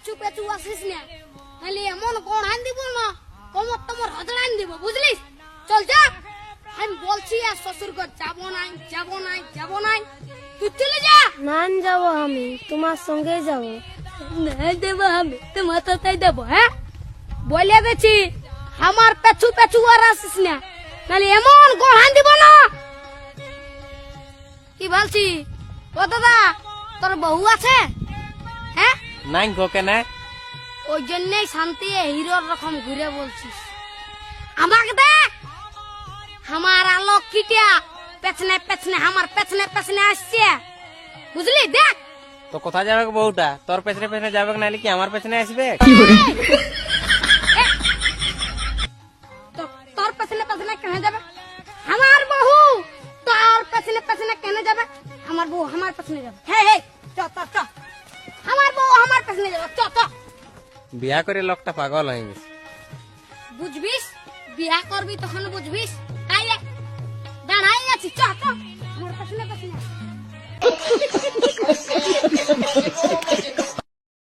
পেছু পেছু আসিস না, নাহলে এমন কোন আন দিব না, কোমর তোমার হজড় আন দিব, বুঝলিস? চল যা, আমি বলছি আর শ্বশুর ঘর যাবো নাই, যাবো নাই, যাবো নাই, তুই চলে যা। না যাবো, আমি তোমার সঙ্গে যাবো। না দেবো আমি তোমার তাই দেবো। হ্যাঁ বলে গেছি, আমার পেছু পেছু আর আসিস না, নাহলে এমন গোড়ান দিব না। কি বলছি? ও দাদা, তোর বউ আছে? হ্যাঁ নাই গো কেন? ওই জন্যই শান্তি হিরোর রকম ঘুরে বলছিস। আমাকে দেখ, আমার আলোক কিটিয়া পেছনে পেছনে, আমার পেছনে পেছনে আসছে, বুঝলি? দেখ তো কোথায় যাবে বউটা? তোর পেছনে পেছনে যাবে নাহলে কি আমার পেছনে আসবে? তোর পেছনে পেছনে কেন যাবে? আমার বউ তোর পেছনে পেছনে কেন যাবে? আমার বউ আমার পেছনে যাবে। হে হে, চ চ চ, আমার বউ আমার পেছনে যাবে, চ চ। বিয়া করে লোকটা পাগল হয়ে গেছে। বুঝবিস, বিয়া করবি তখন বুঝবিস। তাই দাঁড়াই আছি, চ চ, আমার পেছনে পেছনে।